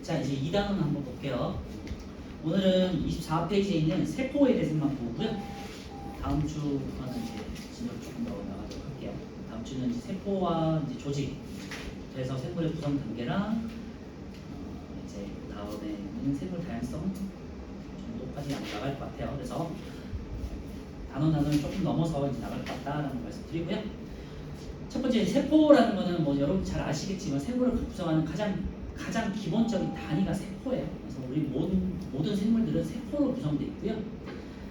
자, 이제 2단원 한번 볼게요. 오늘은 24페이지에 있는 세포에 대해서만 보고요. 다음 주부터는 이제 진도를 조금 더 나가도록 할게요. 다음 주는 이제 세포와 이제 조직, 그래서 생물의 구성 단계랑 이제 다음에는 생물 다양성 정도까지 나갈 것 같아요. 그래서 단원을 조금 넘어서 이제 나갈 것 같다라는 말씀드리고요. 첫 번째 세포라는 거는 뭐 여러분 잘 아시겠지만 생물을 구성하는 가장 기본적인 단위가 세포예요. 그래서 우리 모든 생물들은 세포로 구성되어 있고요.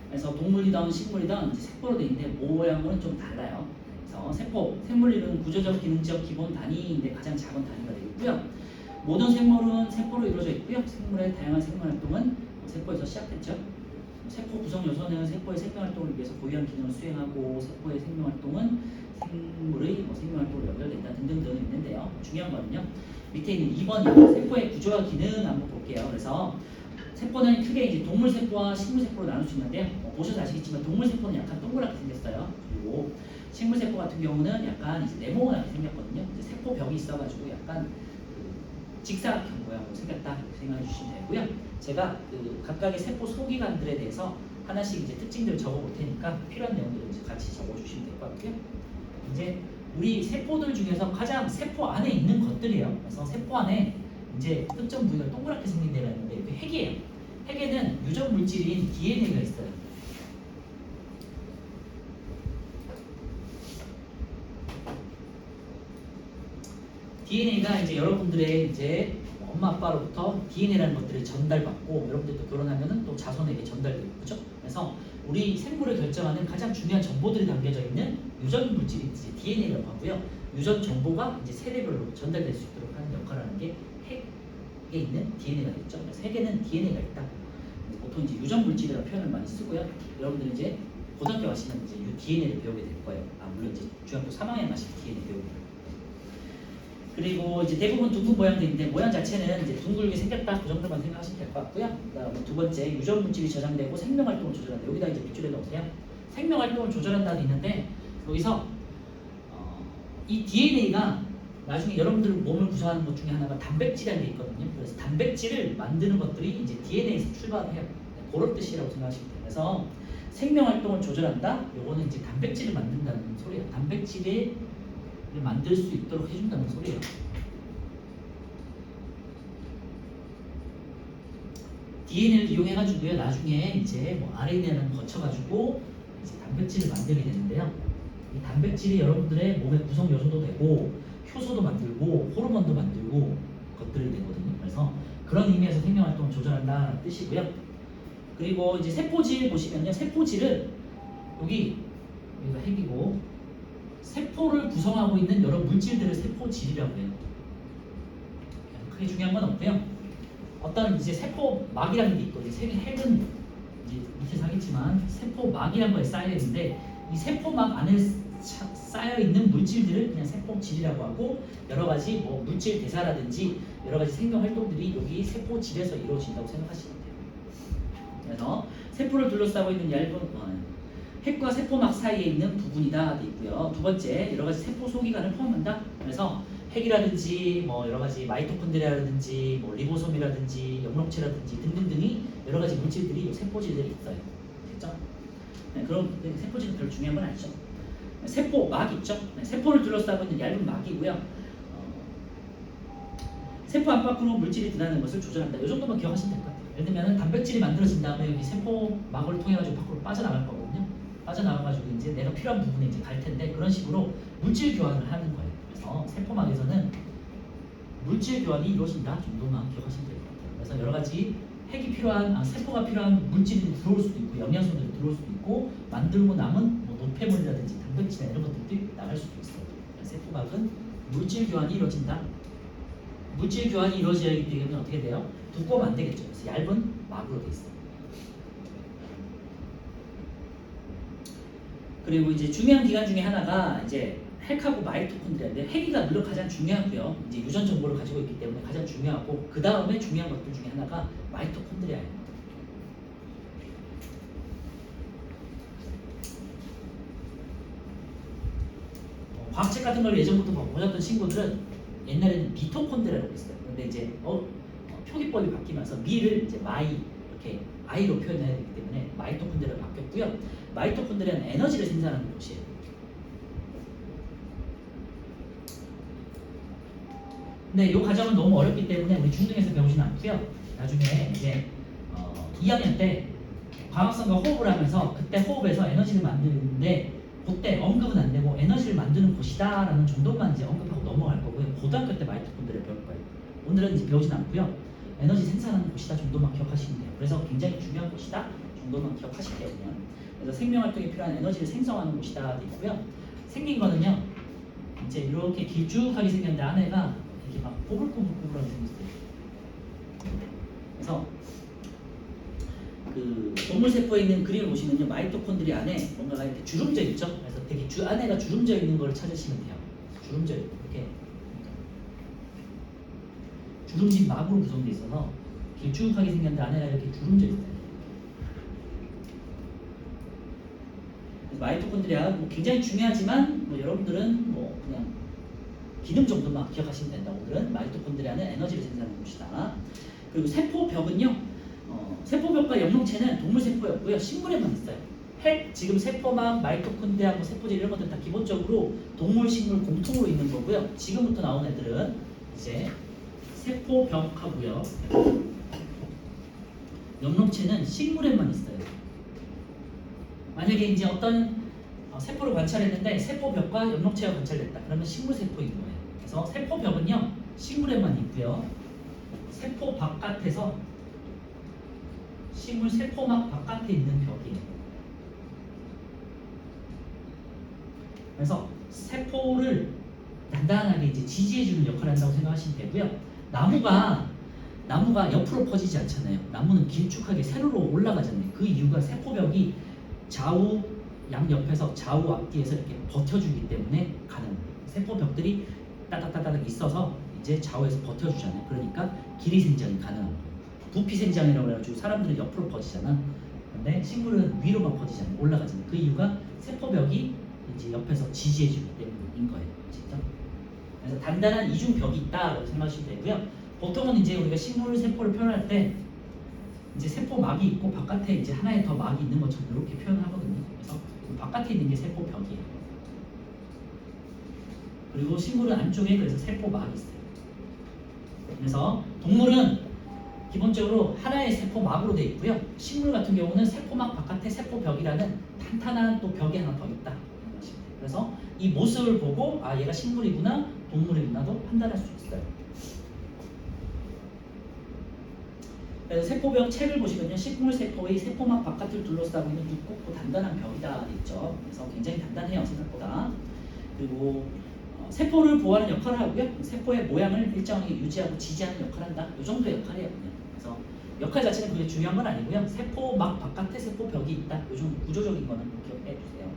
그래서 동물이든 식물이든 이제 세포로 되어 있는데 모양은 좀 달라요. 그래서 세포, 생물리는 구조적, 기능적 기본 단위인데 가장 작은 단위가 되겠고요. 모든 생물은 세포로 이루어져 있고요. 생물의 다양한 생물 활동은 세포에서 시작됐죠. 세포 구성 요소는 세포의 생명 활동을 위해서 고유한 기능을 수행하고 세포의 생명 활동은 생물의 생명 활동으로 연결된다 등등등 있는데요. 중요한 거는요. 밑에 있는 2번이요. 세포의 구조와 기능 한번 볼게요. 그래서 세포는 크게 이제 동물 세포와 식물 세포로 나눌 수 있는데요. 보셔서 아시겠지만 동물 세포는 약간 동그랗게 생겼어요. 그리고 식물 세포 같은 경우는 약간 이제 네모나게 생겼거든요. 이제 세포 벽이 있어가지고 약간 직사각형 모양으로 생겼다 이렇게 생각해 주시면 되고요. 제가 각각의 세포 소기관들에 대해서 하나씩 이제 특징들을 적어 볼 테니까 필요한 내용들을 이제 같이 적어 주시면 될 것 같고요. 이제 우리 세포들 중에서 가장 세포 안에 있는 것들이에요. 그래서 세포 안에 이제 특정 부위가 동그랗게 생긴 데가 있는데 이게 핵이에요. 핵에는 유전 물질인 DNA가 있어요. DNA가 이제 여러분들의 이제 엄마 아빠로부터 DNA라는 것들을 전달받고 여러분들도 결혼하면은 또 자손에게 전달되고 그렇죠? 그래서 우리 생물을 결정하는 가장 중요한 정보들이 담겨져 있는 유전 물질이 이제 DNA라고 하고요. 유전 정보가 이제 세대별로 전달될 수 있도록 하는 역할을 하는 게 핵에 있는 DNA가 있죠. 그래서 핵에는 DNA가 있다. 보통 이제 유전 물질이라는 표현을 많이 쓰고요. 여러분들 이제 고등학교 가시면 이제 DNA를 배우게 될 거예요. 물론 이제 중학교 3학년 가시면 DNA 배우게 돼요. 그리고 이제 대부분 둥근 모양들인데 모양 자체는 이제 둥글게 생겼다 그 정도만 생각하시면 될 것 같고요. 그다음에 두 번째 유전 물질이 저장되고 생명 활동을 조절한다. 여기다 이제 밑줄에 넣으세요. 생명 활동을 조절한다는 있는데 여기서 이 DNA가 나중에 여러분들 몸을 구성하는 것 중에 하나가 단백질이라는 게 있거든요. 그래서 단백질을 만드는 것들이 이제 DNA에서 출발을 해요. 그런 뜻이라고 생각하시면 돼요. 그래서 생명 활동을 조절한다. 요거는 이제 단백질을 만든다는 소리예요. 단백질을 만들 수 있도록 해준다는 소리예요. DNA를 이용해가지고요. 나중에 이제 뭐 RNA를 거쳐가지고 이제 단백질을 만들게 되는데요. 이 단백질이 여러분들의 몸의 구성 요소도 되고 효소도 만들고 호르몬도 만들고 것들이 되거든요. 그래서 그런 의미에서 생명 활동을 조절한다는 뜻이고요. 그리고 이제 세포질 보시면요. 세포질은 여기가 핵이고 세포를 구성하고 있는 여러 물질들을 세포질이라고 해요. 크게 중요한 건 없고요. 어떤 이제 세포막이라는 게 있거든요. 핵은 이제 밑에 사겠지만 세포막이라는 거에 쌓여 있는데 이 세포막 안에 쌓여 있는 물질들을 그냥 세포질이라고 하고 여러 가지 뭐 물질 대사라든지 여러 가지 생명 활동들이 여기 세포질에서 이루어진다고 생각하시면 돼요. 그래서 세포를 둘러싸고 있는 얇은 핵과 세포막 사이에 있는 부분이다 돼 있고요. 두 번째 여러 가지 세포 소기관을 포함한다. 그래서 핵이라든지 뭐 여러 가지 마이토콘드리아라든지 뭐 리보솜이라든지 영록체라든지 등등등이 여러 가지 물질들이 세포질들이 있어요. 됐죠? 네, 그럼 세포질은 별로 중요한 건 아니죠. 세포막 있죠? 네, 세포를 둘러싸고 있는 얇은 막이고요. 세포 안팎으로 물질이 드러나는 것을 조절한다. 이 정도만 기억하시면 될 것 같아요. 예를 들면 단백질이 만들어진 다음에 여기 세포막을 통해 가지고 밖으로 빠져나갈 거거든요. 빠져나가가지고 이제 내가 필요한 부분에 이제 갈 텐데 그런 식으로 물질 교환을 하는 거예요. 그래서 세포막에서는 물질 교환이 이루어진다 정도만 기억하시면 될 것 같아요. 그래서 여러 가지 세포가 필요한 물질이 들어올 수도 있고 영양소들이 들어올 수도 있고 만들고 남은 뭐 노폐물이라든지 단백질이나 이런 것들이 나갈 수도 있어요. 세포막은 물질 교환이 이루어진다. 물질 교환이 이루어지기 되면 어떻게 돼요? 두꺼우면 안 되겠죠. 그래서 얇은 막으로 돼 있어요. 그리고 이제 중요한 기관 중에 하나가 이제 핵하고 마이토콘드리아인데 핵이가 물론 가장 중요하고요. 이제 유전 정보를 가지고 있기 때문에 가장 중요하고 그 다음에 중요한 것들 중에 하나가 마이토콘드리아예요. 과학책 같은 걸 예전부터 보셨던 친구들은 옛날에는 미토콘드리아라고 했어요. 근데 이제 표기법이 바뀌면서 미를 이제 마이 이렇게 아이로 표현해야 되기 때문에 마이토콘드리아가 바뀌었고요. 마이토콘드리아는 에너지를 생산하는 곳이에요. 근데 이 과정은 너무 어렵기 때문에 우리 중등에서 배우지는 않고요. 나중에 이제 2학년 때 광합성과 호흡을 하면서 그때 호흡에서 에너지를 만드는데 그때 언급은 안 되고 에너지를 만드는 곳이다 라는 정도만 이제 언급하고 넘어갈 거고요. 고등학교 때 마이토콘드리아 배울 거예요. 오늘은 이제 배우진 않고요. 에너지 생산하는 곳이다 정도만 기억하시면 돼요. 그래서 굉장히 중요한 곳이다 정도만 기억하실게요. 그냥. 그래서 생명활동에 필요한 에너지를 생성하는 곳이다 돼 있고요. 생긴 거는요. 이제 이렇게 길쭉하게 생겼는데 안에가 이렇게 막 뽀글뽀글뽀글하게 생겼어요. 그래서 그 동물 세포에 있는 그림을 보시면요, 마이토콘드리아 안에 뭔가가 이렇게 주름져 있죠. 그래서 되게 안에가 주름져 있는 걸 찾으시면 돼요. 주름져 이렇게 주름진 막으로 구성되어 있어서 길쭉하게 생겼는데 안에가 이렇게 주름져 있어요. 그래서 마이토콘드리아 뭐 굉장히 중요하지만 뭐 여러분들은 뭐 그냥 기능 정도만 기억하시면 된다. 오늘은 마이토콘드리아는 에너지를 생산하는 곳이다. 그리고 세포벽은요. 세포벽과 염록체는 동물 세포였고요. 식물에만 있어요. 지금 세포막, 마이토콘드리아, 뭐 세포질 이런 것들 다 기본적으로 동물, 식물 공통으로 있는 거고요. 지금부터 나온 애들은 이제 세포벽하고요. 염록체는 식물에만 있어요. 만약에 이제 어떤 세포를 관찰했는데 세포벽과 염록체가 관찰됐다. 그러면 식물 세포인 거예요. 그래서 세포벽은요 식물에만 있고요. 세포 바깥에서 식물 세포막 바깥에 있는 벽이에요. 그래서 세포를 단단하게 이제 지지해주는 역할을 한다고 생각하시면 되고요. 나무가 옆으로 퍼지지 않잖아요. 나무는 길쭉하게 세로로 올라가잖아요. 그 이유가 세포벽이 좌우 양옆에서 좌우 앞뒤에서 이렇게 버텨주기 때문에 가능해요. 세포벽들이 따닥따닥 있어서 이제 좌우에서 버텨주잖아요. 그러니까 길이 생장이 가능한 거예요. 부피 생장이라고 해가지고 사람들은 옆으로 퍼지잖아. 근데 식물은 위로만 퍼지잖아요. 올라가잖아요. 그 이유가 세포벽이 이제 옆에서 지지해주기 때문인 거예요. 진짜. 그래서 단단한 이중벽이 있다라고 생각하시면 되고요. 보통은 이제 우리가 식물 세포를 표현할 때 이제 세포막이 있고 바깥에 이제 하나의 더 막이 있는 것처럼 이렇게 표현하거든요. 그래서 바깥에 있는 게 세포벽이에요. 그리고 식물은 안쪽에 그래서 세포막이 있어요. 그래서 동물은 기본적으로 하나의 세포막으로 되어 있고요. 식물 같은 경우는 세포막 바깥에 세포벽이라는 탄탄한 또 벽이 하나 더 있다. 그래서 이 모습을 보고 아 얘가 식물이구나 동물이구나도 판단할 수 있어요. 그래서 세포벽 책을 보시면요. 식물 세포의 세포막 바깥을 둘러싸고 있는 두껍고 단단한 벽이다 있죠. 그래서 굉장히 단단해요 생각보다. 그리고 세포를 보호하는 역할을 하고요. 세포의 모양을 일정하게 유지하고 지지하는 역할을 한다. 이 정도의 역할이에요. 그냥. 그래서 역할 자체는 그게 중요한 건 아니고요. 세포막 바깥에 세포벽이 있다. 이 정도 구조적인 거는 기억해 주세요.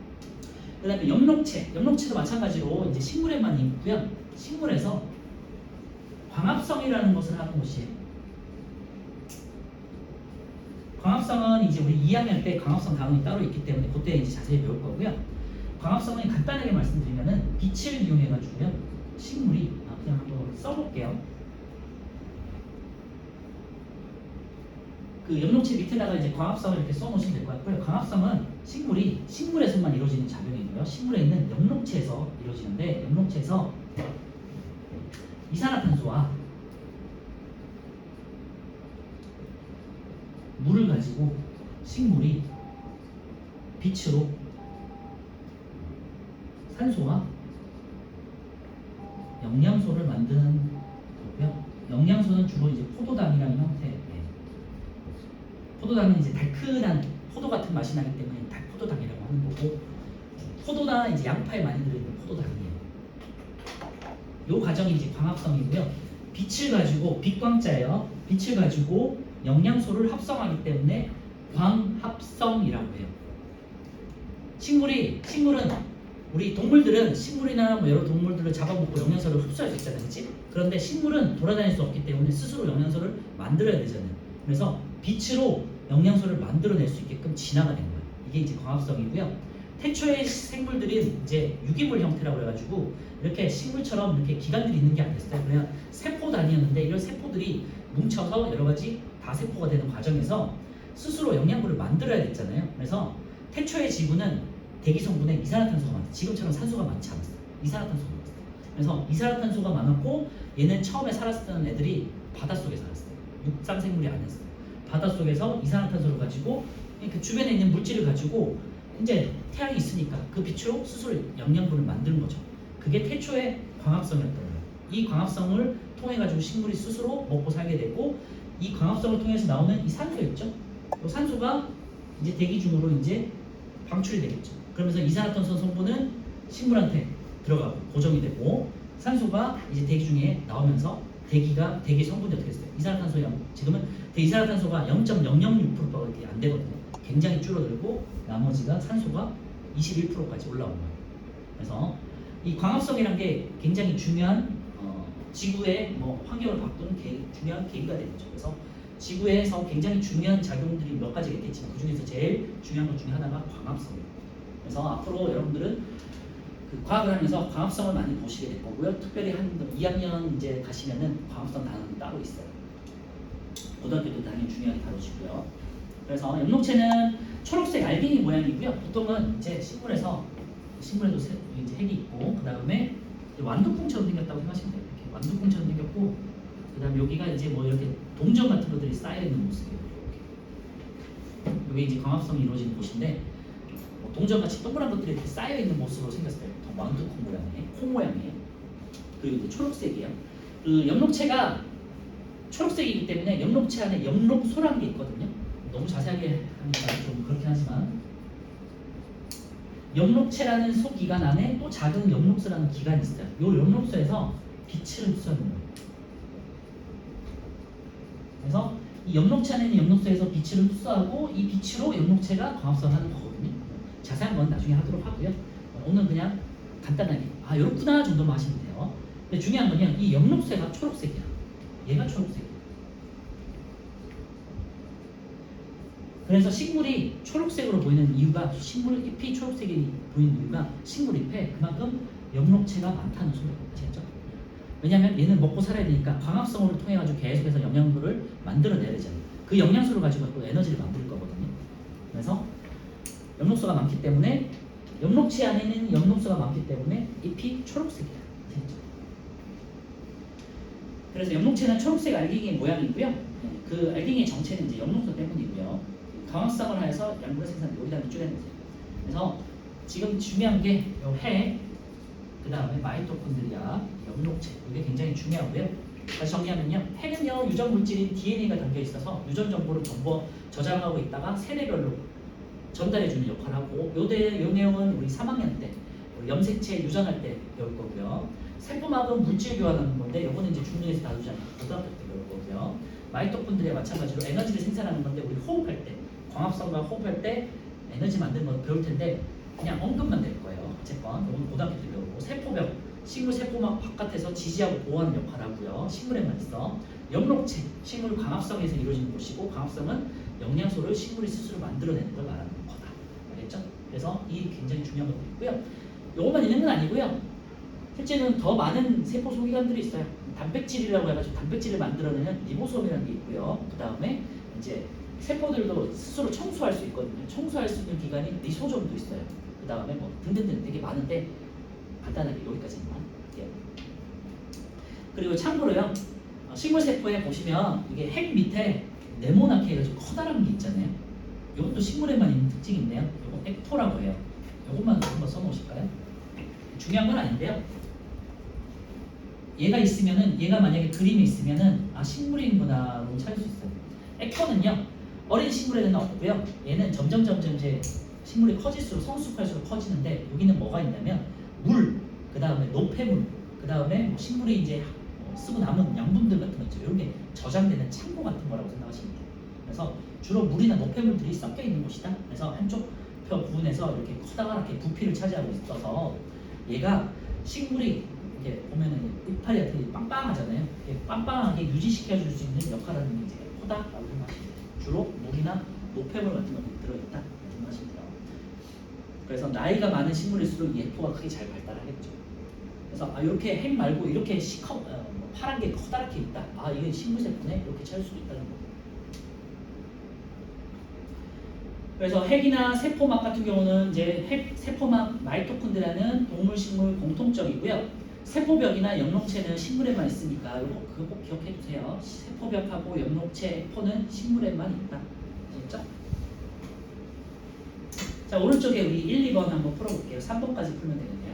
그 다음에 염록체도 마찬가지로 이제 식물에만 있고요. 식물에서 광합성이라는 것을 하는 곳이에요. 광합성은 이제 우리 2학년 때 광합성 단원이 따로 있기 때문에 그때 이제 자세히 배울 거고요. 광합성은 간단하게 말씀드리면은 빛을 이용해가지고요. 식물이 그냥 한번 써볼게요. 그 염록체 밑에다가 이제 광합성을 이렇게 써놓으시면 될 것 같고요. 광합성은 식물에서만 이루어지는 작용이고요. 식물에 있는 염록체에서 이루어지는데 염록체에서 이산화탄소와 물을 가지고 식물이 빛으로 산소와 영양소를 만드는 거고요. 영양소는 주로 이제 포도당이라는 형태. 포도당은 이제 달큰한 포도 같은 맛이 나기 때문에 달포도당이라고 하는 거고, 포도나 이제 양파에 많이 들어있는 포도당이에요. 이 과정이 이제 광합성이고요. 빛을 가지고 빛광자예요. 빛을 가지고 영양소를 합성하기 때문에 광합성이라고 해요. 식물은 우리 동물들은 식물이나 뭐 여러 동물들을 잡아먹고 영양소를 흡수할 수 있잖아요, 그렇지? 그런데 식물은 돌아다닐 수 없기 때문에 스스로 영양소를 만들어야 되잖아요. 그래서 빛으로 영양소를 만들어낼 수 있게끔 진화가 된 거예요. 이게 이제 광합성이고요. 태초의 생물들은 이제 유기물 형태라고 해가지고 이렇게 식물처럼 이렇게 기관들이 있는 게 아니었어요. 그냥 세포 단위였는데 이런 세포들이 뭉쳐서 여러 가지 다세포가 되는 과정에서 스스로 영양분을 만들어야 됐잖아요. 그래서 태초의 지구는 대기 성분에 이산화탄소가 많았어요. 지금처럼 산소가 많지 않았어요. 이산화탄소가 많았어요. 그래서 이산화탄소가 많았고 얘는 처음에 살았던 애들이 바닷속에 살았어요. 육상 생물이 아니었어요. 바닷속에서 이산화탄소를 가지고 그 주변에 있는 물질을 가지고 이제 태양이 있으니까 그 빛으로 스스로 영양분을 만드는 거죠. 그게 태초의 광합성이었던 거예요. 이 광합성을 통해 가지고 식물이 스스로 먹고 살게 되고 이 광합성을 통해서 나오는 이 산소 있죠. 이 산소가 이제 대기 중으로 이제 방출이 되겠죠. 그러면서 이산화탄소 성분은 식물한테 들어가고 고정이 되고 산소가 이제 대기 중에 나오면서 대기 성분이 어떻게 됐어요? 이산화탄소 지금은 이산화탄소가 0.006%밖에 안 되거든요. 굉장히 줄어들고 나머지가 산소가 21%까지 올라온 거예요. 그래서 이 광합성이란 게 굉장히 중요한 지구의 환경을 바꾸는 중요한 계기가 되겠죠. 그래서 지구에서 굉장히 중요한 작용들이 몇 가지가 있겠지만 그 중에서 제일 중요한 것 중에 하나가 광합성이에요. 그래서 앞으로 여러분들은 그 과학을 하면서 광합성을 많이 보시게 될 거고요. 특별히 한 2학년 이제 가시면은 광합성 단원이 따로 있어요. 고등학교 때 당연히 중요하게 다루시고요. 그래서 엽록체는 초록색 알갱이 모양이고요. 보통은 이제 식물에도 이제 핵이 있고 그 다음에 완두콩처럼 생겼다고 생각하시면 돼요. 이렇게 완두콩처럼 생겼고 그 다음에 여기가 이제 이렇게 동전 같은 것들이 쌓여 있는 모습이에요. 이게 이제 광합성이 이루어지는 곳인데 동전같이 동그란 것들이 이렇게 쌓여 있는 모습으로 생겼어요. 완두콩 모양의 콩 모양이에요. 그리고 이제 초록색이에요. 그 엽록체가 초록색이기 때문에 엽록체 안에 엽록소라는 게 있거든요. 너무 자세하게 하니까 좀 그렇긴 하지만 엽록체라는 소기관 안에 또 작은 엽록소라는 기관이 있어요. 이 엽록소에서 빛을 흡수하는 거예요. 그래서 이 엽록체 안에 있는 엽록소에서 빛을 흡수하고 이 빛으로 엽록체가 광합성하는 거거든요. 자세한 건 나중에 하도록 하고요. 오늘 그냥 간단하게 이렇구나 정도만 하시면 돼요. 근데 중요한 건요, 이 엽록소가 초록색이야. 얘가 초록색이야. 그래서 식물이 초록색으로 보이는 이유가 식물 잎이 초록색이 보이는 이유가 식물 잎에 그만큼 엽록체가 많다는 소리예요. 아시겠죠? 왜냐하면 얘는 먹고 살아야 되니까 광합성을 통해 가지고 계속해서 영양분을 만들어내야 되잖아요. 그 영양소를 가지고 또 에너지를 만들 거거든요. 그래서 엽록소가 많기 때문에 엽록체 안에는 엽록소가 많기 때문에 잎이 초록색이야. 아시겠죠? 그래서 엽록체는 초록색 알갱이의 모양이고요. 그 알갱이의 정체는 이제 엽록소 때문이고요. 광합성을 하여서 양분의 생산 여기다 밑줄여놓으세요. 그래서 지금 중요한 게 요 핵, 그 다음에 마이토콘드리아, 엽록체 이게 굉장히 중요하고요. 다시 정리하면요, 핵은요 유전 물질인 DNA가 담겨 있어서 유전 정보를 저장하고 있다가 세대별로 전달해주는 역할을 하고 요 내용은 우리 3학년 때 우리 염색체 유전할 때 배울 거고요. 세포막은 물질 교환하는 건데 요거는 이제 중등에서 다루지 않고 고등학교 때 배울 거고요. 마이토콘드리아 마찬가지로 에너지를 생산하는 건데 우리 호흡할 때 광합성과 호흡할 때 에너지 만드는 거 배울 텐데 그냥 언급만 될 거예요. 어쨌건 이건 고등학교 때 배우고 세포벽, 식물 세포막 바깥에서 지지하고 보호하는 역할을 하고요. 식물에만 있어. 엽록체, 식물 광합성에서 이루어지는 것이고 광합성은 영양소를 식물이 스스로 만들어내는 걸 말하는 거다. 알겠죠? 그래서 이 굉장히 중요한 것도 있고요. 요것만 있는 건 아니고요. 실제는 더 많은 세포 소기관들이 있어요. 단백질이라고 해가지고 단백질을 만들어내는 리보솜이라는 게 있고요. 그 다음에 이제 세포들도 스스로 청소할 수 있거든요. 청소할 수 있는 기관이 리소솜도 있어요. 그 다음에 등등등 되게 많은데 간단하게 여기까지만 할게요. 그리고 참고로요, 식물 세포에 보시면 이게 핵 밑에 네모나게 해가지고 커다란 게 있잖아요. 이것도 식물에만 있는 특징인데요. 이거 엑토라고 해요. 이것만 한번 써놓으실까요? 중요한 건 아닌데요. 얘가 만약에 그림이 있으면은 식물이구나로 찾을 수 있어요. 엑토는요 어린 식물에는 없고요. 얘는 점점 이제 식물이 커질수록 성숙할수록 커지는데 여기는 뭐가 있냐면 물, 그 다음에 노폐물, 그 다음에 식물이 이제 쓰고 남은 양분들 같은 거 있죠. 이런 게 저장되는 창고 같은 거라고 생각하시면 돼요. 그래서 주로 물이나 노폐물들이 섞여 있는 곳이다. 그래서 한쪽 부분에서 이렇게 커다랗게 부피를 차지하고 있어서 얘가 식물이 이렇게 보면은 이파리 같은 게 빵빵하잖아요. 이렇게 빵빵하게 유지시켜줄 수 있는 역할을 하는 게 이제 코다라고 생각하시면 돼요. 주로 물이나 노폐물 같은 것들이 들어있다 생각하시면 돼요. 그래서 나이가 많은 식물일수록 이 세포가 크게 잘 발달하겠죠. 그래서 이렇게 핵 말고 이렇게 파란 게 커다랗게 있다. 이게 식물세포네. 이렇게 찾을 수도 있다는 거. 그래서 핵이나 세포막 같은 경우는 이제 세포막 마이토콘드리아는 동물, 식물 공통적이고요. 세포벽이나 염록체는 식물에만 있으니까 그거 꼭 기억해 두세요. 세포벽하고 염록체, 포는 식물에만 있다. 됐죠? 자, 오른쪽에 우리 1, 2번 한번 풀어볼게요. 3번까지 풀면 되겠네요.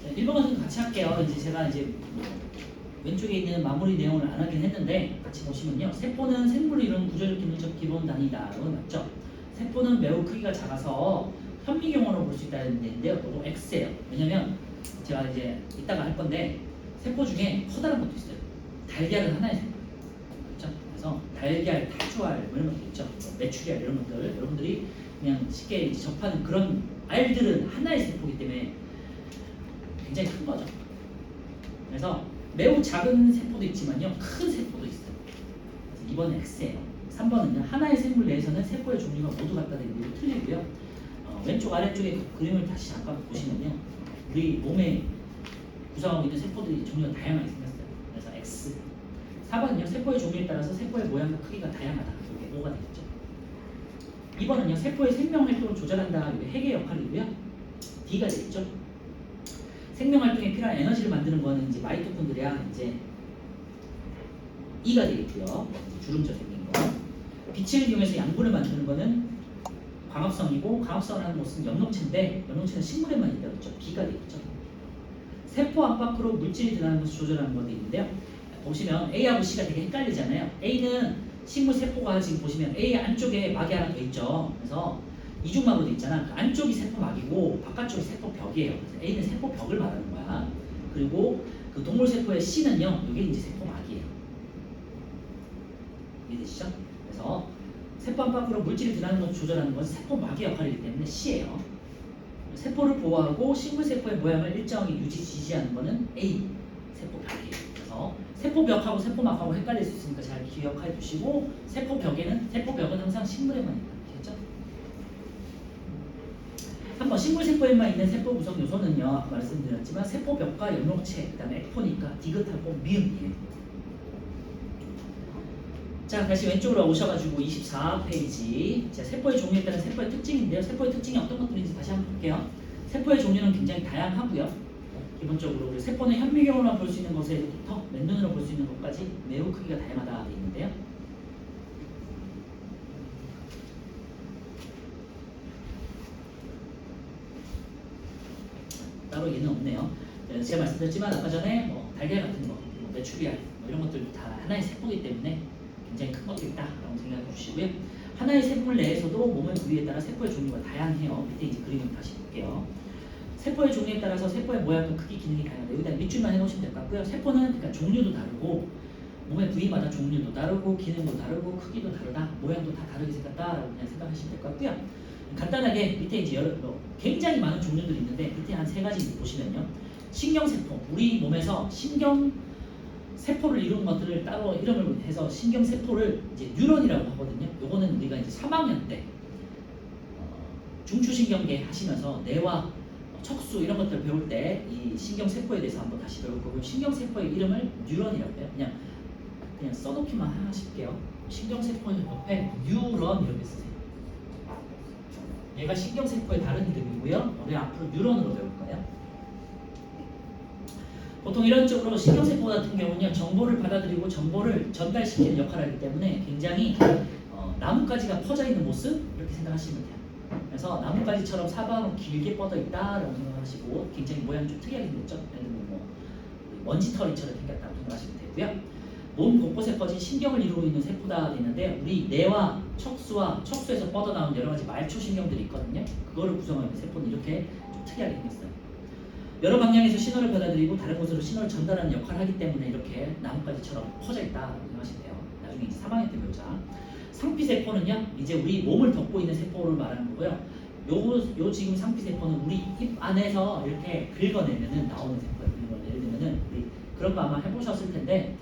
자, 1번 같은 거 같이 할게요. 이제 제가 왼쪽에 있는 마무리 내용을 안 하긴 했는데 같이 보시면요. 세포는 생물을 이루는 구조적 기능적 기본 단위다. 이건 맞죠? 세포는 매우 크기가 작아서 현미경으로 볼 수 있다는 데인데요. 그거 X예요. 왜냐면 제가 이제 이따가 할 건데 세포 중에 커다란 것도 있어요. 달걀은 하나의 세포. 그렇죠? 그래서 달걀, 타주알 이런 것도 있죠. 메추리알 이런 것들 여러분들이 그냥 쉽게 접하는 그런 알들은 하나의 세포이기 때문에 굉장히 큰 거죠. 그래서 매우 작은 세포도 있지만요, 큰 세포도 있어요. 그래서 2번은 X예요. 3번은요, 하나의 생물 내에서는 세포의 종류가 모두 같다 되는 게 틀리고요. 왼쪽 아래쪽에 그림을 다시 잠깐 보시면요, 우리 몸에 구성하고 있는 세포들이 종류가 다양하게 생겼어요. 그래서 X. 4번은요, 세포의 종류에 따라서 세포의 모양과 크기가 다양하다. 이게 O가 되겠죠. 2번은요, 세포의 생명 활동을 조절한다. 이게 핵의 역할이고요. D가 되겠죠. 생명 활동에 필요한 에너지를 만드는 거는 이제 마이토콘드리아 이제 E가 되겠고요. 주름져 생긴 거. 빛을 이용해서 양분을 만드는 거는 광합성이고, 광합성을 하는 것은 염록체인데 염록체는 식물에만 있다 그랬죠. B가 되겠죠. 세포 안팎으로 물질이 들어가는 것을 조절하는 것도 있는데요. 보시면 A하고 C가 되게 헷갈리잖아요. A는 식물 세포가 지금 보시면 A 안쪽에 막이 하나 더 있죠. 그래서 이중막으로 돼 있잖아. 그 안쪽이 세포막이고 바깥쪽이 세포벽이에요. 그래서 A는 세포벽을 말하는 거야. 그리고 그 동물 세포의 C는요, 이게 이제 세포막이에요. 이해되시죠? 그래서 세포 안팎으로 물질이 들어가는 것을 조절하는 것은 세포막의 역할이기 때문에 C예요. 세포를 보호하고 식물 세포의 모양을 일정하게 유지 지지하는 것은 A 세포벽이에요. 그래서 세포벽하고 세포막하고 헷갈릴 수 있으니까 잘 기억해 두시고, 세포벽은 항상 식물에만 있다. 3번 식물세포에만 있는 세포 구성 요소는요, 아까 말씀드렸지만 세포벽과 염록체, 그 다음에 에코니까 디귿하고 미음이에요. 자, 다시 왼쪽으로 오셔가지고 24페이지. 자, 세포의 종류에 따른 세포의 특징인데요. 세포의 특징이 어떤 것들인지 다시 한번 볼게요. 세포의 종류는 굉장히 다양하고요. 기본적으로 우리 세포는 현미경으로만 볼 수 있는 것에부터 맨눈으로 볼 수 있는 것까지 매우 크기가 다양하다 되어 있는데요. 따로 얘는 없네요. 제가 말씀드렸지만 아까 전에 달걀 같은 거, 메추리알 이런 것들 다 하나의 세포이기 때문에 굉장히 큰 것도 있다라고 생각해 주시고요. 하나의 세포물 내에서도 몸의 부위에 따라 세포의 종류가 다양해요. 밑에 이제 그림을 다시 볼게요. 세포의 종류에 따라서 세포의 모양과 크기, 기능이 다양하다. 여기다 밑줄만 해놓으시면 될 것 같고요. 세포는 그러니까 종류도 다르고 몸의 부위마다 종류도 다르고 기능도 다르고 크기도 다르다, 모양도 다 다르게 생겼다라고 그냥 생각하시면 될 것 같고요. 간단하게 밑에 이제 굉장히 많은 종류들이 있는데 밑에 한 3가지 보시면요. 신경세포, 우리 몸에서 신경 세포를 이루는 것들을 따로 이름을 해서 신경세포를 이제 뉴런이라고 하거든요. 요거는 우리가 이제 3학년 때 중추신경계 하시면서 뇌와 척수 이런 것들 배울 때 이 신경세포에 대해서 한번 다시 배울 거고요. 신경세포의 이름을 뉴런이라고 해요. 그냥 써놓기만 하실게요. 신경세포 옆에 뉴런 이렇게 쓰세요. 얘가 신경세포의 다른 이름이고요. 우리 앞으로 뉴런으로 배울 거예요. 보통 이런 쪽으로 신경세포 같은 경우는 정보를 받아들이고 정보를 전달시키는 역할을 하기 때문에 굉장히 나뭇가지가 퍼져 있는 모습 이렇게 생각하시면 돼요. 그래서 나뭇가지처럼 사방으로 길게 뻗어 있다라고 생각하시고 굉장히 모양이 좀 특이하게 생겼죠. 예를 들면 뭐 먼지털이처럼 생겼다고 생각하시면 되고요. 몸 곳곳에 퍼진 신경을 이루고 있는 세포다 있는데 우리 뇌와 척수와 척수에서 뻗어나온 여러 가지 말초신경들이 있거든요. 그거를 구성하는 세포는 이렇게 좀 특이하게 생겼어요. 여러 방향에서 신호를 받아들이고 다른 곳으로 신호를 전달하는 역할을 하기 때문에 이렇게 나뭇가지처럼 퍼져 있다고 생각하시면 돼요. 나중에 이제 3학년 때 배우자. 상피세포는요, 이제 우리 몸을 덮고 있는 세포를 말하는 거고요. 요 지금 상피세포는 우리 입 안에서 이렇게 긁어내면은 나오는 세포예요. 예를 들면은 우리 그런 거 아마 해보셨을 텐데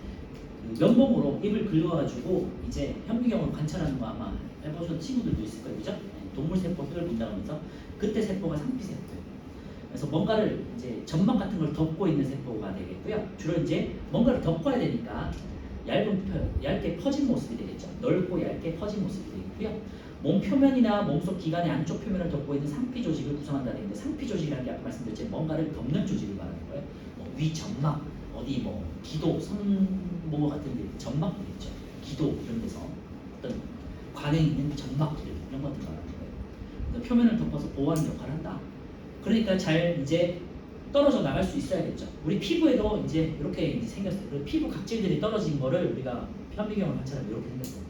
그 면봉으로 입을 긁어가지고 이제 현미경으로 관찰하는 거 아마 해보셨던 친구들도 있을 거예요, 그죠? 동물 세포들을 본다고 하면서 그때 세포가 상피세포예요. 그래서 뭔가를 이제 점막 같은 걸 덮고 있는 세포가 되겠고요. 주로 이제 뭔가를 덮어야 되니까 얇게 퍼진 모습이 되겠죠. 넓고 얇게 퍼진 모습이 되겠고요. 몸 표면이나 몸속 기관의 안쪽 표면을 덮고 있는 상피 조직을 구성한다는 얘기인데 상피 조직이라는 게 아까 말씀드렸지만 뭔가를 덮는 조직을 말하는 거예요. 위 점막, 어디 뭐 기도, 손모 같은 데 점막들이 있죠. 기도 이런 데서 어떤 관에 있는 점막들 이런 것들 말하는 거예요. 표면을 덮어서 보호하는 역할을 한다. 그러니까 잘 이제 떨어져 나갈 수 있어야겠죠. 우리 피부에도 이제 이렇게 이제 생겼어요. 그리고 피부 각질들이 떨어진 거를 우리가 현미경을 관찰하면 이렇게 생겼어요.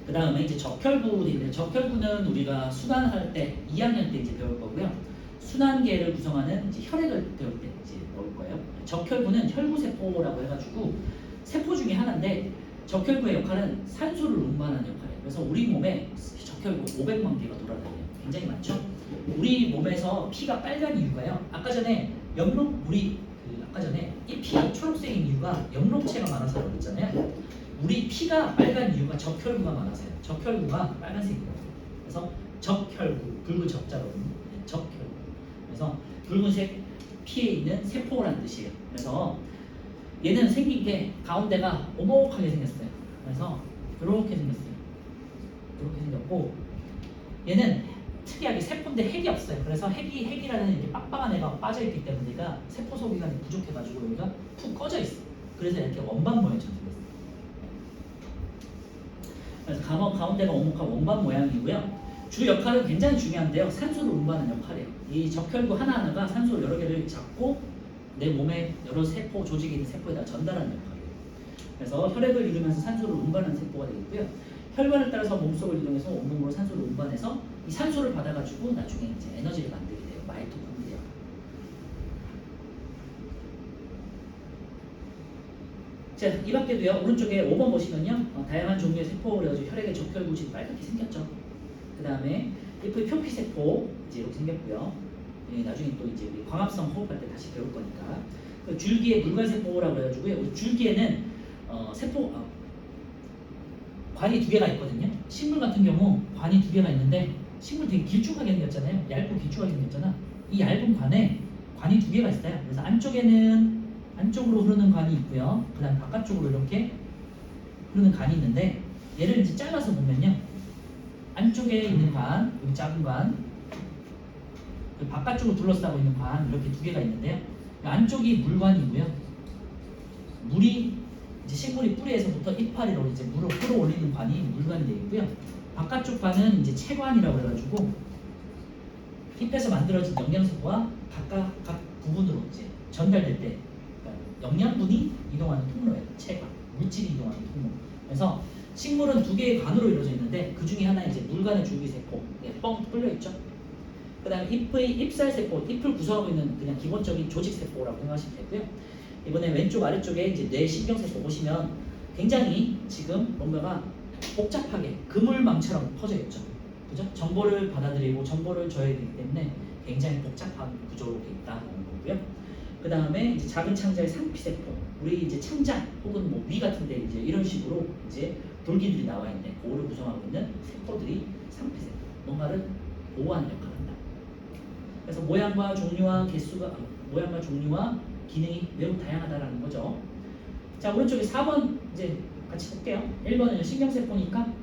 그 다음에 이제 적혈구인데 적혈구는 우리가 순환할 때 2학년 때 이제 배울 거고요. 순환계를 구성하는 이제 혈액을 배울 때 이제 배울 거예요. 적혈구는 혈구세포라고 해가지고 세포 중에 하나인데 적혈구의 역할은 산소를 운반하는 역할이에요. 그래서 우리 몸에 적혈구 500만 개가 돌아다녀요. 굉장히 많죠. 우리 몸에서 피가 빨간 이유가요. 아까 전에 아까 전에 이 피 초록색인 이유가 염록체가 많아서 그랬잖아요. 우리 피가 빨간 이유가 적혈구가 많아서요. 적혈구가 빨간색이에요. 그래서 적혈구, 붉은 적자로 적혈구. 그래서 붉은색 피에 있는 세포라는 뜻이에요. 그래서 얘는 생긴 게 가운데가 오목하게 생겼어요. 그래서 이렇게 생겼어요. 이렇게 생겼고 얘는 특이하게 세포인데 핵이 없어요. 그래서 핵이라는 이렇게 빡빡한 애가 빠져있기 때문에 얘가 세포 소비가 부족해가지고 여기가 푹 꺼져 있어. 그래서 이렇게 원반 모양처럼 생겼어요. 그래서 가운데가 오목한 원반 모양이고요. 주 역할은 굉장히 중요한데요. 산소를 운반하는 역할이에요. 이 적혈구 하나하나가 산소 여러 개를 잡고 내 몸에 여러 세포 조직이 있는 세포에다 전달하는 역할이에요. 그래서 혈액을 이루면서 산소를 운반하는 세포가 되겠고요. 혈관을 따라서 몸속을 이동해서 온몸으로 산소를 운반해서 이 산소를 받아가지고 나중에 이제 에너지를 만들게 돼요. 마이토콘드리아. 자, 이 밖에도요. 오른쪽에 5번 보시면요. 다양한 종류의 세포 그래가지고 혈액의 적혈구질이 빨갛게 생겼죠. 그 다음에 잎의 표피세포 이제 이렇게 생겼고요. 나중에 또 이제 우리 광합성 호흡할 때 다시 배울 거니까. 그 줄기의 물관세포라고 해가지고요. 줄기에는 관이 2개가 있거든요. 식물 같은 경우 관이 2개가 있는데 식물 되게 길쭉하게 생겼잖아요. 얇고 길쭉하게 생겼잖아. 이 얇은 관에 관이 2개가 있어요. 그래서 안쪽으로 흐르는 관이 있고요. 그 다음 바깥쪽으로 이렇게 흐르는 관이 있는데 얘를 이제 잘라서 보면요. 안쪽에 있는 관, 여기 작은 관, 바깥쪽으로 둘러싸고 있는 관 이렇게 2개가 있는데요. 안쪽이 물관이고요. 물이 이제 식물이 뿌리에서부터 이파리로 이제 물을 끌어올리는 관이 물관이 되어 있고요. 바깥쪽 관은 이제 체관이라고 해가지고 잎에서 만들어진 영양소가 각 부분으로 이제 전달될 때 그러니까 영양분이 이동하는 통로예요. 체관, 물질이 이동하는 통로. 그래서 식물은 2개의 관으로 이루어져 있는데 그 중에 하나 이제 물관의 줄기세포, 뻥 뚫려 있죠. 그다음에 잎의 잎살세포, 잎을 구성하고 있는 그냥 기본적인 조직세포라고 생각하시면 되고요. 이번에 왼쪽 아래쪽에 이제 뇌신경세포 보시면 굉장히 지금 뭔가가 복잡하게 그물망처럼 퍼져 있죠. 그죠? 정보를 받아들이고 정보를 줘야 되기 때문에 굉장히 복잡한 구조로 되어 있다는 거고요. 그 다음에 이제 작은 창자의 상피세포, 우리 이제 창자 혹은 뭐 위 같은데 이제 이런 식으로 이제 돌기들이 나와 있는데 그거를 구성하고 있는 세포들이 상피세포, 뭔가를 보호하는 역할을 한다. 그래서 모양과 종류와 모양과 종류와 기능이 매우 다양하다라는 거죠. 자, 오른쪽에 4번 이제 같이 볼게요. 1번은 신경세포니까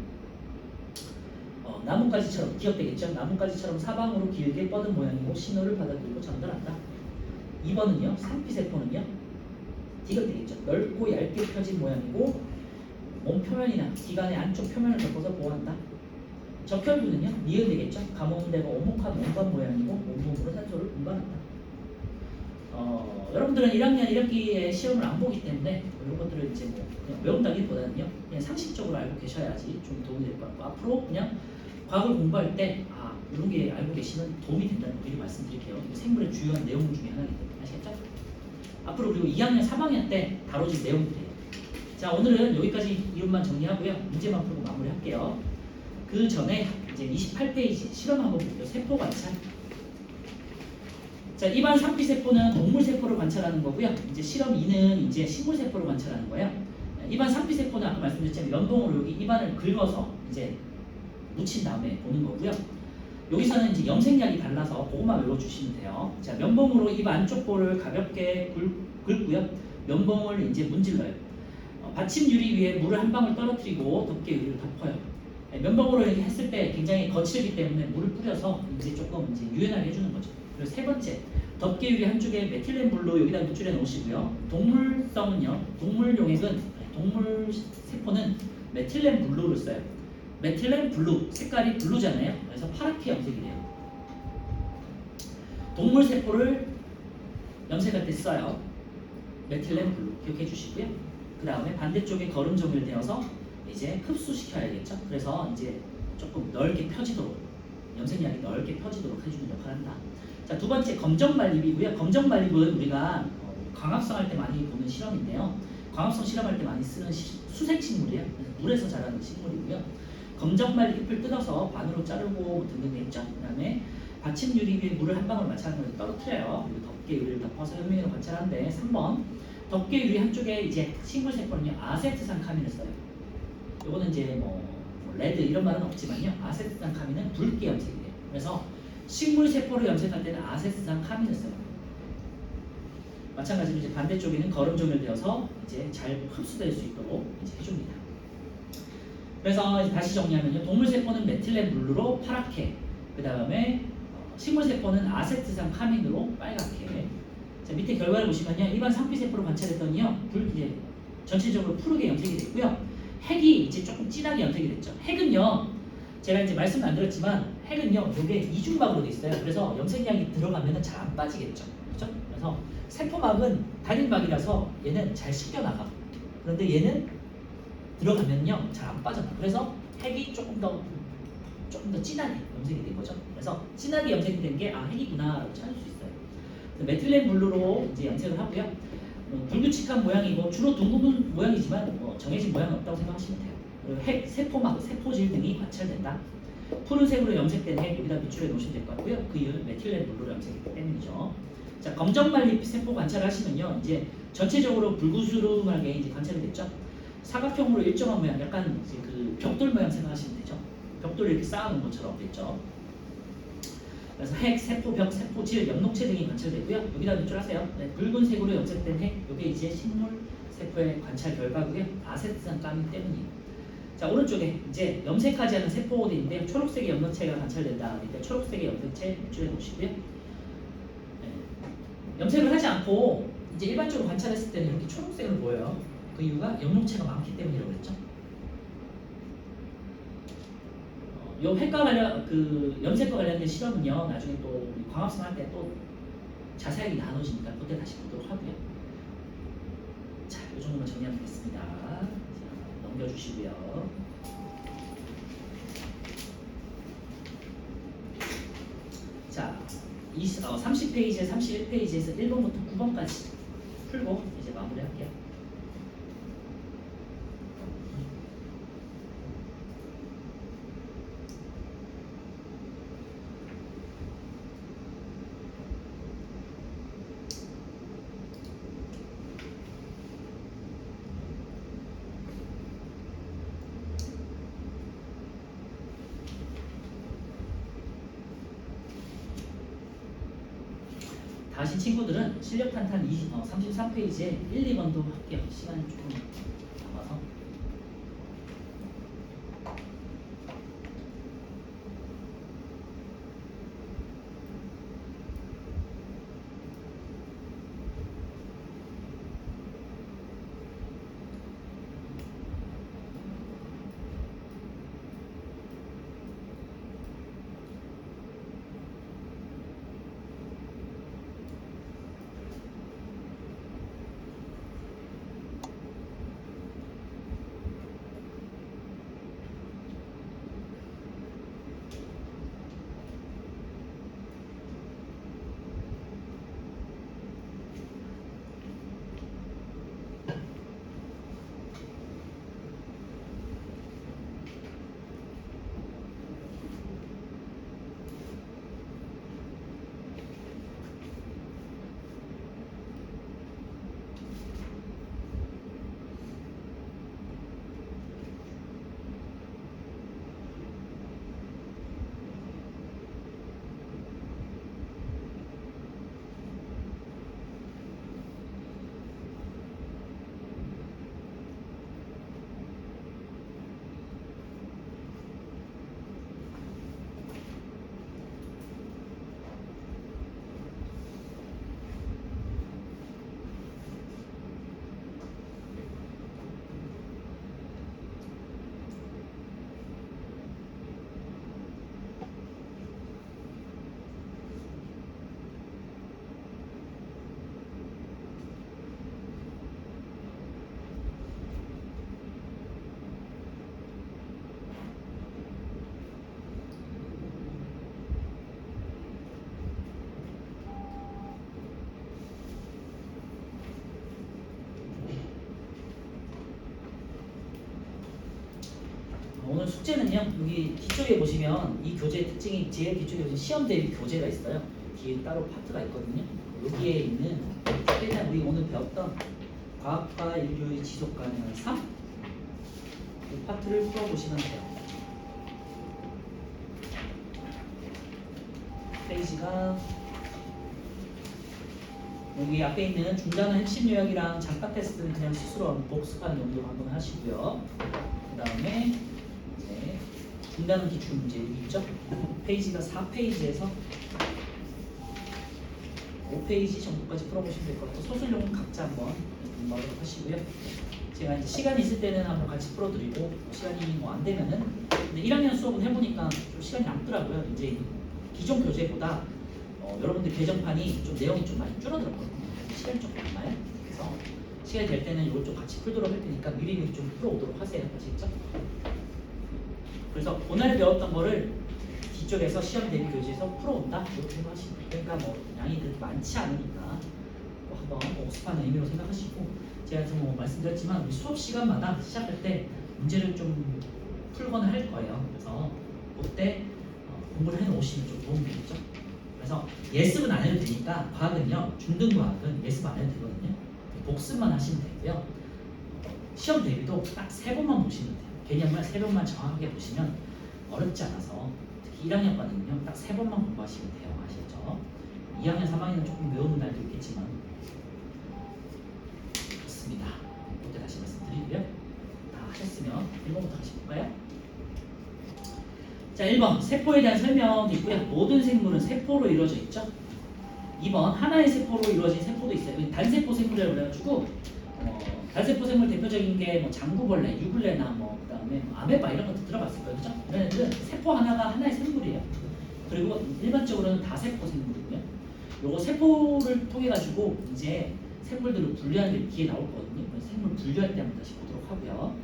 나뭇가지처럼 기억되겠죠? 나뭇가지처럼 사방으로 길게 뻗은 모양이고 신호를 받아들이고 전달한다. 2번은요, 상피세포는요, 기억되겠죠? 넓고 얇게 펴진 모양이고 몸 표면이나 기관의 안쪽 표면을 덮어서 보호한다. 적혈구는요, 니은되겠죠? 가뭄되고 오목한 원반 모양이고 온몸으로 산소를 운반한다. 여러분들은 1학년 1학기에 시험을 안 보기 때문에 이런 것들을 이제 뭐 그냥 외운다기보다는요, 그냥 상식적으로 알고 계셔야지 좀 도움이 될 것 같고, 앞으로 그냥 과학을 공부할 때 이런 게 알고 계시면 도움이 된다는 거 미리 말씀드릴게요. 이게 생물의 주요한 내용 중에 하나이기 때문에 아시겠죠? 앞으로 그리고 2학년 3학년 때 다뤄질 내용들이에요. 자, 오늘은 여기까지 이론만 정리하고요, 문제만 풀고 마무리할게요. 그 전에 이제 28페이지 실험 한번 볼게요. 세포 관찰. 자, 입안 상피세포는 동물세포를 관찰하는 거고요. 이제 실험 2는 이제 식물세포를 관찰하는 거예요. 입안 상피세포는 아까 말씀드렸지만 면봉으로 여기 입안을 긁어서 이제 묻힌 다음에 보는 거고요. 여기서는 이제 염색약이 달라서 그것만 외워주시면 돼요. 자, 면봉으로 입 안쪽 볼을 가볍게 긁고요. 면봉을 이제 문질러요. 받침 유리 위에 물을 한 방울 떨어뜨리고 덮개 유리를 덮어요. 면봉으로 이렇게 했을 때 굉장히 거칠기 때문에 물을 뿌려서 이제 조금 이제 유연하게 해주는 거죠. 그리고 세 번째, 덮개 유리 한쪽에 메틸렌 블루 여기다 노출해 놓으시고요. 동물성은요, 동물 세포는 메틸렌 블루를 써요. 메틸렌 블루, 색깔이 블루잖아요. 그래서 파랗게 염색이 돼요. 동물 세포를 염색할 때 써요. 메틸렌 블루 기억해 주시고요. 그 다음에 반대쪽에 거름종이를 대어서 이제 흡수시켜야겠죠. 그래서 이제 조금 넓게 펴지도록, 염색약이 넓게 펴지도록 해주는 역할을 한다. 자, 두 번째 검정말립이고요. 검정말립은 우리가 광합성 할 때 많이 보는 실험인데요. 광합성 실험할 때 많이 쓰는 수색식물이에요. 물에서 자라는 식물이고요. 검정말립 잎을 뜯어서 반으로 자르고 등등 했죠. 그 다음에 받침 유리 위에 물을 한 방울 마찬가지로 떨어뜨려요. 그리고 덮개 유리를 덮어서 현미경으로 관찰하는데 3번 덮개 유리 한쪽에 이제 식물세포는요, 아세트산 카민을 써요. 요거는 이제 뭐 레드 이런 말은 없지만요, 아세트산 카민은 붉게 염색이 돼요. 그래서 식물 세포를 염색할 때는 아세트산 카민을 써요. 마찬가지로 이제 반대쪽에는 거름종이를 대어서 이제 잘 흡수될 수 있도록 이제 해줍니다. 그래서 다시 정리하면요, 동물 세포는 메틸렌 블루로 파랗게, 그 다음에 식물 세포는 아세트산 카민으로 빨갛게. 자, 밑에 결과를 보시면요, 일반 상피세포를 관찰했더니요, 이제 전체적으로 푸르게 염색이 됐고요. 핵이 이제 조금 진하게 염색이 됐죠. 핵은요, 제가 이제 말씀 안 드렸지만 핵은요, 이게 이중막으로 돼 있어요. 그래서 염색약이 들어가면은 잘 안 빠지겠죠. 그렇죠? 그래서 세포막은 단일막이라서 얘는 잘 씻겨 나가. 그런데 얘는 들어가면요, 잘 안 빠져나. 그래서 핵이 조금 더 진하게 염색이 된 거죠. 그래서 진하게 염색이 된 게 핵이구나라고 찾을 수 있어요. 메틸렌 블루로 이제 염색을 하고요. 불규칙한 모양이고 주로 둥근 모양이지만 정해진 모양은 없다고 생각하시면 돼요. 그리고 핵, 세포막, 세포질 등이 관찰된다. 푸른색으로 염색된 핵 여기다 비출해 놓으시면 될 것 같고요. 그 이유는 메틸렌 블루로 염색했기 때문이죠. 자, 검정말립 세포 관찰하시면요, 이제 전체적으로 불구스름하게 이제 관찰이 됐죠. 사각형으로 일정한 모양, 약간 이제 그 벽돌 모양 생각하시면 되죠. 벽돌을 이렇게 쌓아놓은 것처럼 됐죠. 그래서 핵, 세포벽, 세포질, 염록체 등이 관찰되고요. 여기다 노출하세요. 네, 붉은색으로 염색된 핵, 이게 이제 식물 세포의 관찰 결과고요. 아세트산 까민 때문이에요. 자, 오른쪽에 이제 염색하지 않은 세포들인데 초록색의 염록체가 관찰된다. 그러니까 초록색의 염색체 노출해 놓으시고요. 네, 염색을 하지 않고 이제 일반적으로 관찰했을 때는 이렇게 초록색으로 보여요. 그 이유가 염록체가 많기 때문이라고 그랬죠. 요 핵과 관련 염색과 관련된 실험은요, 나중에 또 광합성 할 때 또 자세하게 나눠지니까 그때 다시 보도록 하고요. 자, 이 정도만 정리하면 되겠습니다. 자, 넘겨주시고요. 자, 30페이지에 31페이지에서 1번부터 9번까지 풀고 이제 마무리할게요. 아신 친구들은 실력 탄탄 33페이지에 1, 2번도 할게요. 시간이 조금 남아서. 오늘 숙제는요. 여기 뒤쪽에 보시면 이 교재의 특징이 제일 뒤쪽에 보시면 시험 대비 교재가 있어요. 뒤에 따로 파트가 있거든요. 여기에 있는 일단 우리 오늘 배웠던 과학과 인류의 지속 가능한 삶 이 파트를 풀어보시면 돼요. 페이지가 여기 앞에 있는 중단은 핵심 요약이랑 잠깐 테스트는 그냥 스스로 복습하는 용도로 한번 하시고요. 그 다음에 이제 중단은 기출 문제 여기 있죠? 페이지가 4페이지에서 5페이지 정도까지 풀어보시면 될 것 같고 소술용은 각자 한번 공부하도록 하시고요. 제가 이제 시간이 있을 때는 한번 같이 풀어드리고 시간이 뭐 안 되면은 근데 1학년 수업은 해보니까 좀 시간이 남더라고요. 이제 기존 교재보다 여러분들 개정판이 좀 내용이 좀 많이 줄어들었거든요. 시간이 좀 남아요. 그래서 시간이 될 때는 이걸 좀 같이 풀도록 할 테니까 미리미리 좀 풀어오도록 하세요. 아시겠죠? 그래서 오늘 배웠던 거를 뒤쪽에서 시험 대비 교재에서 풀어온다 이렇게 생각하시면 돼요. 그러니까 뭐 양이 그렇게 많지 않으니까 한번 복습하는 의미로 생각하시고 제가 뭐 말씀드렸지만 우리 수업 시간마다 시작할 때 문제를 좀 풀거나 할 거예요. 그래서 그때 공부를 해놓으시면 좀 도움이 되겠죠. 그래서 예습은 안 해도 되니까 과학은요 중등과학은 예습 안 해도 되거든요. 복습만 하시면 되고요. 시험 대비도 딱 3번만 보시면 돼요. 개념을 3번만 정확하게 보시면 어렵지 않아서 특히 1학년과는요 딱 3번만 공부하시면 돼요. 아시겠죠? 2학년, 3학년은 조금 외우는 날도 있겠지만 좋습니다. 그때 다시 말씀드리고요. 다 하셨으면 1번부터 다시 볼까요? 자, 1번 세포에 대한 설명도 있고요. 모든 생물은 세포로 이루어져 있죠. 2번 하나의 세포로 이루어진 세포도 있어요. 단세포 생물이라고 그래가지고 단세포 생물 대표적인 게 뭐 장구벌레, 유블레나 뭐 그다음에 아메바 이런 것도 들어봤을 거예요, 그죠? 이런 애들은 세포 하나가 하나의 생물이에요. 그리고 일반적으로는 다세포 생물이고요. 요거 세포를 통해 가지고 이제 생물들을 분류하는 게 뒤에 나올 거거든요. 그래서 생물 분류할 때 한번 다시 보도록 하고요.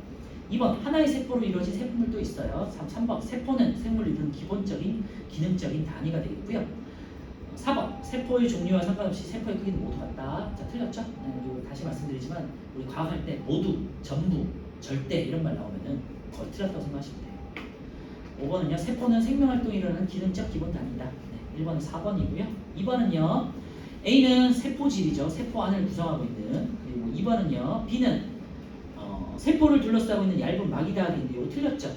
2번 하나의 세포로 이루어진 세포물도 있어요. 3번 세포는 생물을 이루는 기본적인 기능적인 단위가 되겠고요. 4번 세포의 종류와 상관없이 세포의 크기는 모두 같다. 자, 틀렸죠? 네, 다시 말씀드리지만 우리 과학할 때 모두, 전부, 절대 이런 말 나오면은 거의 틀렸다고 생각하시면 돼요. 5번은요 세포는 생명활동이 일어나는 기능적 기본 단위다. 네, 1번은 4번이고요. 2번은요 A는 세포질이죠. 세포 안을 구성하고 있는. 그리고 2번은요 B는 세포를 둘러싸고 있는 얇은 막이다 하는데 이거 틀렸죠?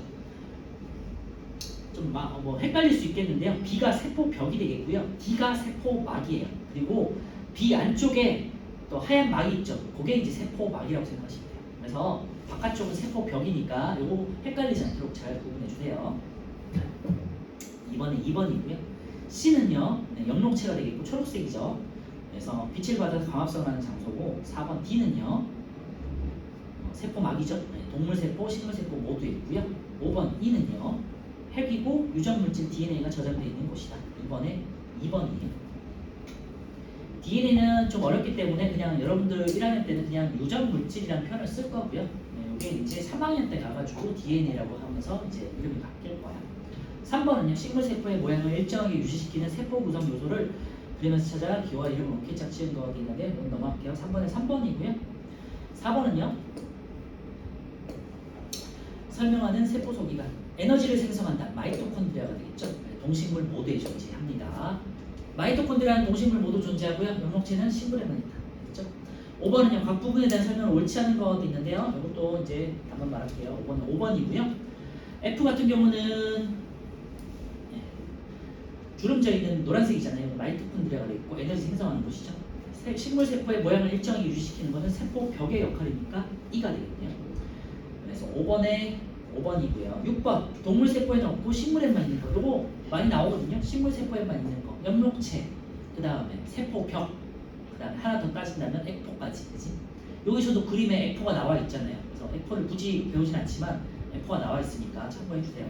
좀 뭐 헷갈릴 수 있겠는데요. B가 세포벽이 되겠고요. D가 세포막이에요. 그리고 B 안쪽에 또 하얀 막이 있죠. 그게 이제 세포막이라고 생각하시면 돼요. 그래서 바깥쪽은 세포벽이니까 요거 헷갈리지 않도록 잘 구분해 주세요. 이번에 2번이고요. C는요, 네, 영록체가 되겠고 초록색이죠. 그래서 빛을 받아서 광합성을 하는 장소고, 4번 D는요, 세포막이죠. 네, 동물세포, 식물세포 모두 있고요. 5번 E는요, 핵이고 유전물질 DNA가 저장되어 있는 곳이다. 이번에 2번이에요. DNA는 좀 어렵기 때문에 그냥 여러분들 1학년 때는 그냥 유전물질이라는 표현을 쓸 거고요. 네, 이게 이제 3학년 때 가가지고 DNA라고 하면서 이제 이름이 바뀔 거야. 3번은요, 식물세포의 모양을 일정하게 유지시키는 세포 구성 요소를 그리면서 찾아 기호와 이름을 놓기 짝지은 거가 있는데 넘어갈게요. 3번에 3번이고요. 4번은요, 설명하는 세포 소기관 에너지를 생성한다. 마이토콘드리아가 되겠죠. 동식물 모두에 존재합니다. 마이토콘드리아는 동식물 모두 존재하고요. 영록체는 식물에만 있다. 그렇죠? 5번은요, 각 부분에 대한 설명을 옳지 않은 것도 있는데요. 이것도 이제 한번 말할게요. 5번은 5번이고요. F 같은 경우는 주름져 있는 노란색이잖아요. 마이토콘드리아가 있고 에너지 생성하는 곳이죠. 식물 세포의 모양을 일정하게 유지시키는 것은 세포 벽의 역할이니까 E가 되겠네요. 그래서 5번이고요. 6번 동물 세포에는 없고 식물에만 있는 거. 요거 많이 나오거든요. 식물 세포에만 있는 거. 영록체. 그 다음에 세포 벽. 그 다음에 하나 더 따진다면 액포까지. 그치? 여기서도 그림에 액포가 나와 있잖아요. 그래서 액포를 굳이 배우진 않지만 액포가 나와 있으니까 참고해 주세요.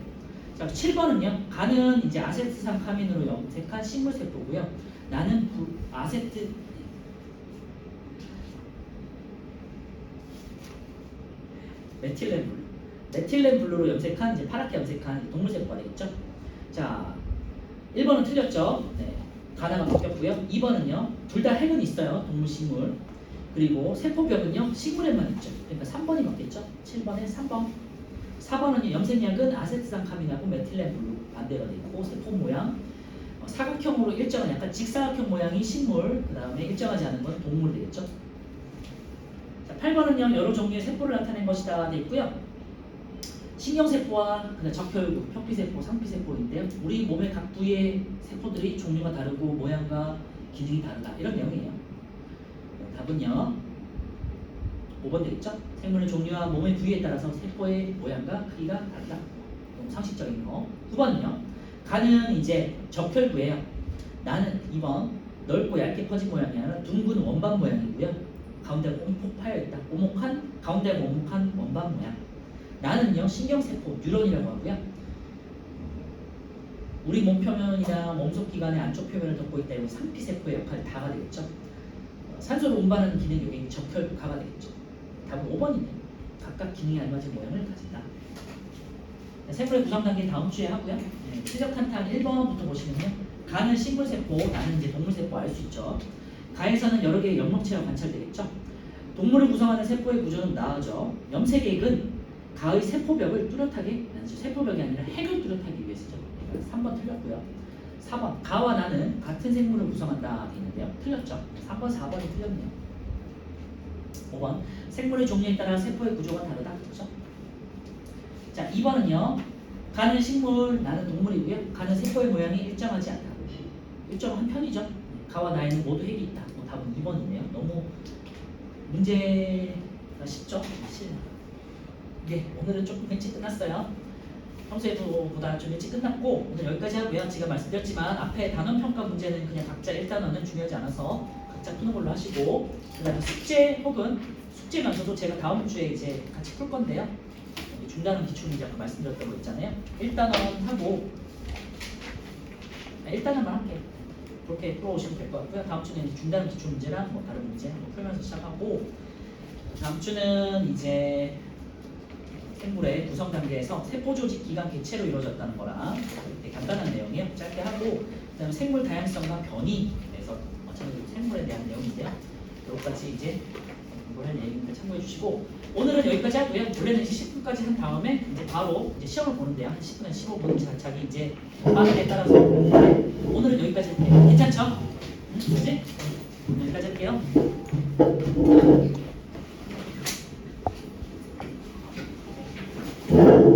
자, 7번은요. 간은 이제 아세트산 카민으로 염색한 식물 세포고요. 나는 메틸렌 블루로 염색한 이제 파랗게 염색한 동물 세포가 되겠죠. 자, 1번은 틀렸죠. 네. 가나가 바뀌었고요. 2번은요. 둘 다 핵은 있어요. 동물, 식물. 그리고 세포벽은요. 식물에만 있죠. 그러니까 3번이 맞겠죠. 7번에 3번. 4번은요. 염색약은 아세트산 카민하고 메틸렌 블루 반대가 되고 세포 모양 사각형으로 일정한 약간 직사각형 모양이 식물, 그 다음에 일정하지 않은 건 동물 되겠죠. 자, 8번은요. 여러 종류의 세포를 나타낸 것이다 되어 있고요. 신경세포와 적혈구, 표피세포, 상피세포인데요. 우리 몸의 각 부위의 세포들이 종류가 다르고 모양과 기능이 다르다. 이런 내용이에요. 답은요. 5번 되겠죠? 생물의 종류와 몸의 부위에 따라서 세포의 모양과 크기가 다르다. 너무 상식적인 거. 9번은요. 간은 이제 적혈구예요. 나는 2번 넓고 얇게 퍼진 모양이 아니라 둥근 원반 모양이고요. 가운데가 오목 파여 있다. 가운데가 오목한 원반 모양. 나는요 신경세포, 뉴런이라고 하고요. 우리 몸 표면이나 몸속 기관의 안쪽 표면을 덮고 있다. 이거 상피세포의 역할이 다가 되겠죠. 산소를 운반하는 기능이 여기 적혈가가 되겠죠. 답은 5번이네요. 각각 기능에 알맞은 모양을 가진다. 세포의 구성 단계 다음 주에 하고요. 시적 탄탄 1번부터 보시면요. 간은 식물세포, 나는 이제 동물세포 알 수 있죠. 가에서는 여러 개의 영록체가 관찰되겠죠. 동물을 구성하는 세포의 구조는 나아져. 염색액은 가의 세포벽을 뚜렷하게, 세포벽이 아니라 핵을 뚜렷하기 위해서죠. 3번 틀렸고요. 4번 가와 나는 같은 생물을 구성한다 되어 있는데요. 틀렸죠. 3번, 4번이 틀렸네요. 5번 생물의 종류에 따라 세포의 구조가 다르다. 그렇죠? 자, 2번은요. 가는 식물, 나는 동물이고요. 가는 세포의 모양이 일정하지 않다. 일정한 편이죠. 가와 나에는 모두 핵이 있다. 답은 2번이네요. 너무 문제가 쉽죠? 네, 오늘은 조금 일찍 끝났어요. 평소에보다 좀 일찍 끝났고 오늘 여기까지 하고요. 제가 말씀드렸지만 앞에 단원 평가 문제는 그냥 각자 1단원은 중요하지 않아서 각자 푸는 걸로 하시고 그다음에 숙제 혹은 숙제면서도 제가 다음 주에 이제 같이 풀 건데요. 중단원 기출문제 아까 말씀드렸던 거 있잖아요. 1단원 하고 1단원만 할게요. 그렇게 풀어오시면 될 것 같고요. 다음 주는 중단원 기출문제랑 뭐 다른 문제 한번 풀면서 시작하고 다음 주는 이제 생물의 구성 단계에서 세포 조직 기관 개체로 이루어졌다는 거랑 간단한 내용이에요. 짧게 하고 그다음에 생물 다양성과 변이에서 생물에 대한 내용인데요. 여기까지 이제 공부할 내용을 참고해 주시고 오늘은 여기까지 하고요. 원래는 이제 10분까지 한 다음에 이제 바로 이제 시험을 보는데요. 한 10분에서 15분 자기 이제 빠르게 따라서 오늘은 여기까지 할게요. 괜찮죠? 그치? 여기까지 할게요.